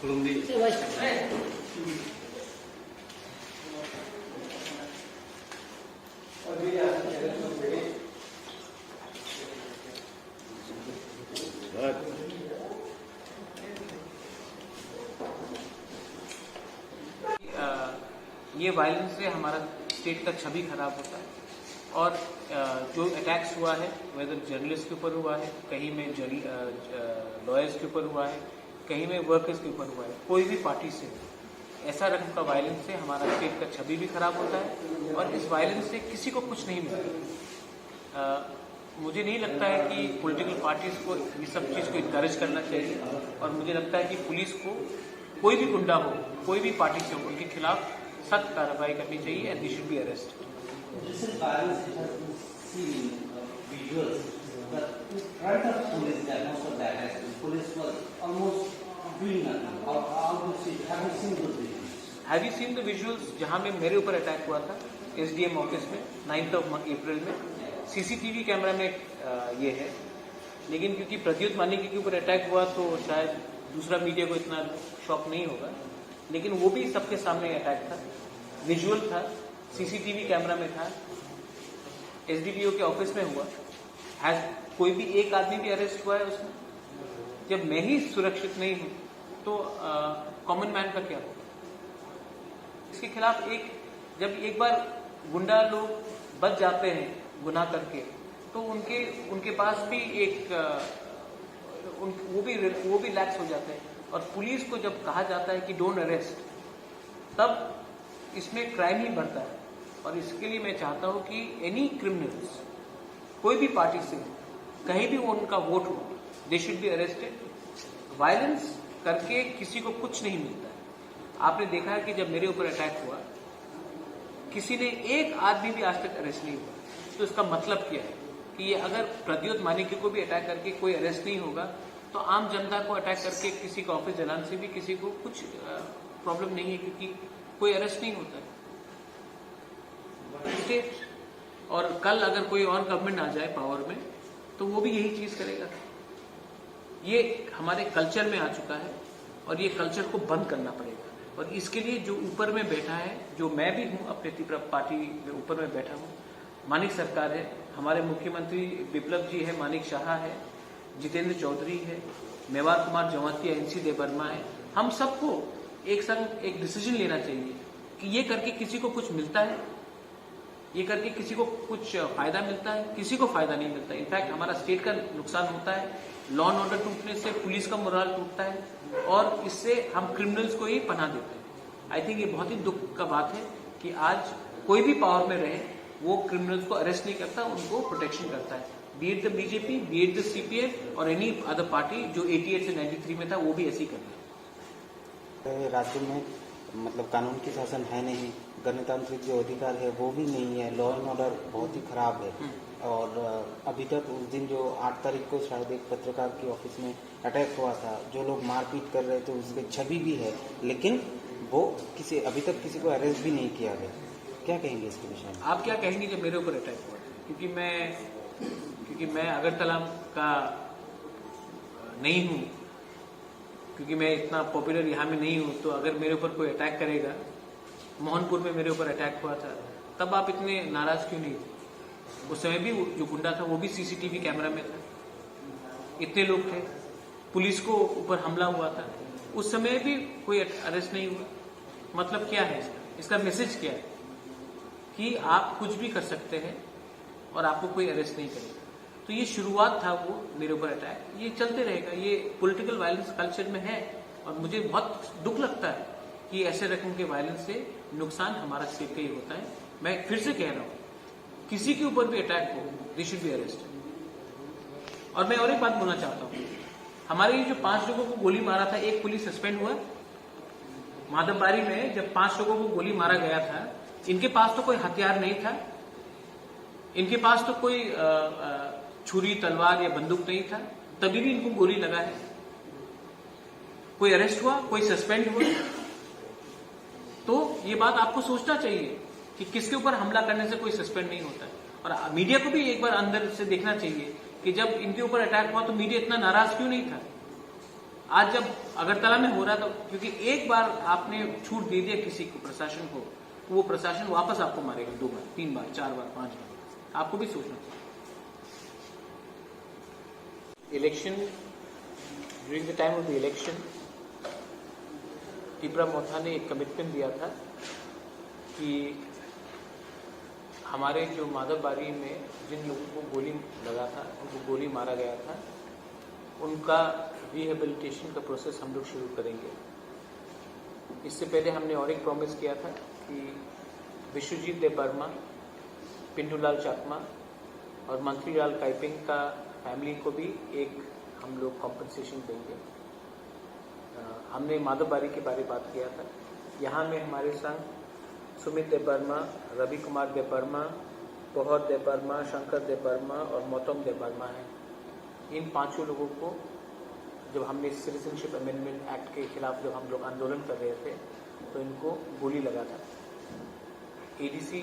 खुलुमदी ये वायलेंस से हमारा स्टेट का छवि खराब होता है और जो अटैक्स हुआ है वेदर जर्नलिस्ट के ऊपर हुआ है, कहीं में लॉयर्स के ऊपर हुआ है, कहीं में वर्कर्स के ऊपर हुआ है, कोई भी पार्टी से ऐसा रकम का वायलेंस से हमारा स्टेट का छवि भी खराब होता है और इस वायलेंस से किसी को कुछ नहीं मिलता। मुझे नहीं लगता है कि पॉलिटिकल पार्टीज को ये सब चीज़ को इनकरेज करना चाहिए और मुझे लगता है कि पुलिस को कोई भी गुंडा हो, कोई भी पार्टी से हो, उनके खिलाफ सख्त कार्रवाई करनी चाहिए and they should be arrest. Have you seen the visuals जहां में मेरे ऊपर अटैक हुआ था एसडीएम ऑफिस में 9 अप्रैल में? सीसीटीवी कैमरा में ये है, लेकिन क्योंकि प्रद्युत मानिकी के ऊपर अटैक हुआ तो शायद दूसरा मीडिया को इतना शॉक नहीं होगा, लेकिन वो भी सबके सामने अटैक था, विजुअल था, सीसीटीवी कैमरा में था, एसडीपीओ के ऑफिस में हुआ। कोई भी एक आदमी भी अरेस्ट हुआ है उसमें? जब मैं ही सुरक्षित नहीं हूं तो कॉमन मैन का क्या होगा? इसके खिलाफ जब एक बार गुंडा लोग बच जाते हैं गुनाह करके तो उनके पास भी वो भी लैक्स हो जाते हैं और पुलिस को जब कहा जाता है कि डोंट अरेस्ट, तब इसमें क्राइम ही बढ़ता है। और इसके लिए मैं चाहता हूं कि एनी क्रिमिनल्स, कोई भी पार्टी से कहीं भी उनका वोट हो, they should be arrested. Violence करके किसी को कुछ नहीं मिलता है। आपने देखा है कि जब मेरे ऊपर अटैक हुआ किसी ने एक आदमी भी आज तक अरेस्ट नहीं हुआ, तो इसका मतलब क्या है कि ये अगर प्रद्युत मानिकी को भी अटैक करके कोई अरेस्ट नहीं होगा तो आम जनता को अटैक करके किसी का ऑफिस जलाने से भी किसी को कुछ प्रॉब्लम नहीं है, क्योंकि कोई अरेस्ट नहीं होता है। और कल अगर कोई और गवर्नमेंट आ जाए पावर में तो वो भी यही चीज करेगा। ये हमारे कल्चर में आ चुका है और ये कल्चर को बंद करना पड़ेगा। और इसके लिए जो ऊपर में बैठा है, जो मैं भी हूं, अपने पार्टी में ऊपर में बैठा हूं, मानिक सरकार है, हमारे मुख्यमंत्री बिप्लब जी है, मानिक शाह है, जितेंद्र चौधरी है, मेवार कुमार जमातिया, एनसी देवर्मा है, हम सबको एक संग एक डिसीजन लेना चाहिए कि ये करके किसी को कुछ मिलता है, ये करके किसी को कुछ फायदा मिलता है? किसी को फायदा नहीं मिलता। इनफैक्ट हमारा स्टेट का नुकसान होता है, लॉ एंड ऑर्डर टूटने से पुलिस का मोराल टूटता है और इससे हम क्रिमिनल्स को ही पनाह देते हैं। आई थिंक ये बहुत ही दुख का बात है कि आज कोई भी पावर में रहे वो क्रिमिनल्स को अरेस्ट नहीं करता, उनको प्रोटेक्शन करता है। B it the BJP, B it the CPM और एनी अदर पार्टी जो 88 से 93 में था, वो भी ऐसी कर रहा है। राज्य में मतलब कानून की शासन है नहीं, गणतांत्रिक जो अधिकार है वो भी नहीं है, लॉ एंड ऑर्डर बहुत ही खराब है। और अभी तक उस दिन जो 8 तारीख को शायद एक पत्रकार की ऑफिस में अटैक हुआ था, जो लोग मारपीट कर रहे थे उसकी छवि भी है, लेकिन वो अभी तक किसी को अरेस्ट भी नहीं किया गया। क्या कहेंगे इसके विषय में? आप क्या कहेंगे जब मेरे ऊपर अटैक हुआ? क्योंकि मैं अगरतला का नहीं हूं, क्योंकि मैं इतना पॉपुलर यहाँ में नहीं हूं, तो अगर मेरे ऊपर कोई अटैक करेगा, मोहनपुर में मेरे ऊपर अटैक हुआ था, तब आप इतने नाराज क्यों नहीं थे? उस समय भी जो गुंडा था वो भी सीसीटीवी कैमरा में था, इतने लोग थे, पुलिस को ऊपर हमला हुआ था, उस समय भी कोई अरेस्ट नहीं हुआ। मतलब क्या है इसका मैसेज क्या है? कि आप कुछ भी कर सकते हैं और आपको कोई अरेस्ट नहीं करेगा। तो ये शुरुआत था वो मेरे ऊपर अटैक, ये चलते रहेगा, ये पॉलिटिकल वायलेंस कल्चर में है और मुझे बहुत दुख लगता है कि ऐसे रकम के वायलेंस से नुकसान हमारा स्टेट का ही होता है। मैं फिर से कह रहा हूं, किसी के ऊपर भी अटैक हो, दे शुड बी अरेस्टेड। और मैं और एक बात बोलना चाहता हूं, हमारे ये जो 5 लोगों को गोली मारा था, एक पुलिस सस्पेंड हुआ माधवबारी में। जब 5 लोगों को गोली मारा गया था, इनके पास तो कोई हथियार नहीं था, इनके पास तो कोई छुरी तलवार या बंदूक नहीं था, तभी भी इनको गोली लगा है। कोई अरेस्ट हुआ, कोई सस्पेंड हुआ। तो ये बात आपको सोचना चाहिए कि किसके ऊपर हमला करने से कोई सस्पेंड नहीं होता है। और मीडिया को भी एक बार अंदर से देखना चाहिए कि जब इनके ऊपर अटैक हुआ तो मीडिया इतना नाराज क्यों नहीं था। आज जब अगरतला में हो रहा था, क्योंकि एक बार आपने छूट दे दिया किसी को, प्रशासन को, तो वो प्रशासन वापस आपको मारेगा 2 बार, 3 बार, 4 बार, 5 बार। आपको भी सोचना चाहिए। Election, during the time of the election, Tipra Motha ने एक कमिटमेंट दिया था कि हमारे जो माधवबारी में जिन लोगों को गोली लगा था, उनको गोली मारा गया था, उनका रिहेबिलिटेशन का प्रोसेस हम लोग शुरू करेंगे। इससे पहले हमने और एक प्रॉमिस किया था कि विश्वजीत देबबर्मा, पिंटूलाल चाकमा और मंत्रीलाल काइपिंग का फैमिली को भी एक हम लोग कॉम्पनसेशन देंगे। हमने माधवबारी के बारे में बात किया था। यहाँ में हमारे संग सुमित देबबर्मा, रवि कुमार देबबर्मा, बहुत देबबर्मा, शंकर देबबर्मा और मोतम देबबर्मा हैं। इन 5 लोगों को जब हमने सिटीजनशिप अमेंडमेंट एक्ट के खिलाफ जब हम लोग आंदोलन कर रहे थे, तो इनको गोली लगा था। एडीसी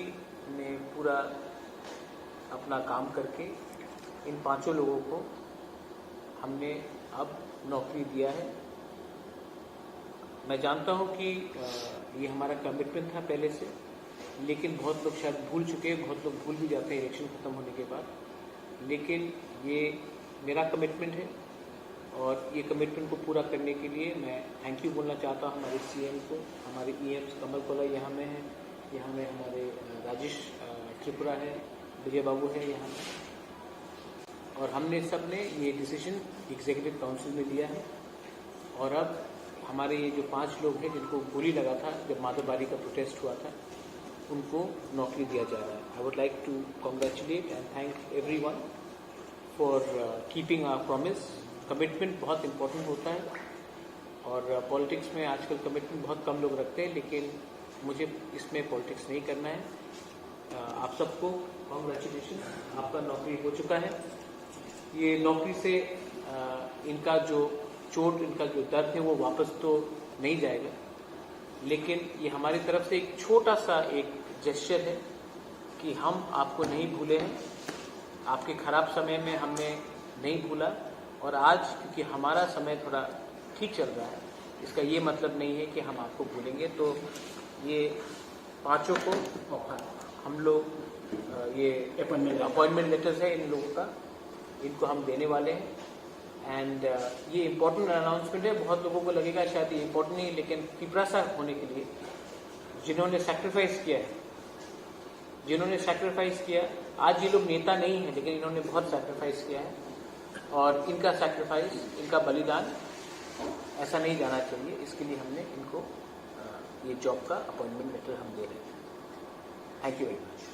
ने पूरा अपना काम करके इन 5 लोगों को हमने अब नौकरी दिया है। मैं जानता हूं कि ये हमारा कमिटमेंट था पहले से, लेकिन बहुत लोग शायद भूल चुके हैं, बहुत लोग भूल भी जाते हैं इलेक्शन खत्म होने के बाद। लेकिन ये मेरा कमिटमेंट है और ये कमिटमेंट को पूरा करने के लिए मैं थैंक यू बोलना चाहता हूँ हमारे सीएम को, हमारे ईएम्स कमल कोला यहाँ में है, यहाँ में हमारे राजेश त्रिपुरा है, विजय बाबू है यहाँ में, और हमने सब ने ये डिसीजन एग्जीक्यूटिव काउंसिल में लिया है। और अब हमारे ये जो 5 लोग हैं जिनको गोली लगा था जब माधवबारी का प्रोटेस्ट हुआ था, उनको नौकरी दिया जा रहा है। I would like to congratulate and thank everyone for keeping our promise. Commitment बहुत इम्पोर्टेंट होता है और पॉलिटिक्स में आजकल कमिटमेंट बहुत कम लोग रखते हैं, लेकिन मुझे इसमें पॉलिटिक्स नहीं करना है। आप सबको कॉन्ग्रेचुलेशन, आपका नौकरी हो चुका है। ये नौकरी से इनका जो चोट, इनका जो दर्द है वो वापस तो नहीं जाएगा, लेकिन ये हमारी तरफ से एक छोटा सा एक जेस्चर है कि हम आपको नहीं भूले हैं, आपके खराब समय में हमने नहीं भूला। और आज क्योंकि हमारा समय थोड़ा ठीक चल रहा है, इसका ये मतलब नहीं है कि हम आपको भूलेंगे। तो ये 5 को हम लोग ये अपॉइंटमेंट लेटर्स है इन लोगों का, इनको हम देने वाले हैं। एंड ये इम्पोर्टेंट अनाउंसमेंट है। बहुत लोगों को लगेगा शायद ये इम्पोर्टेंट नहीं है, लेकिन पिपरासा होने के लिए जिन्होंने सैक्रिफाइस किया है, जिन्होंने सैक्रिफाइस किया, आज ये लोग नेता नहीं है, लेकिन इन्होंने बहुत सैक्रिफाइस किया है और इनका सैक्रिफाइस, इनका बलिदान ऐसा नहीं जाना चाहिए। इसके लिए हमने इनको ये जॉब का अपॉइंटमेंट लेटर हम दे रहे हैं। Thank you very much.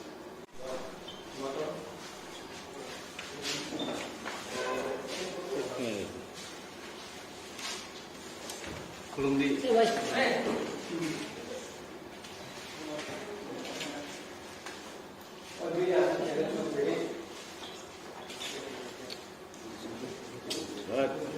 Good.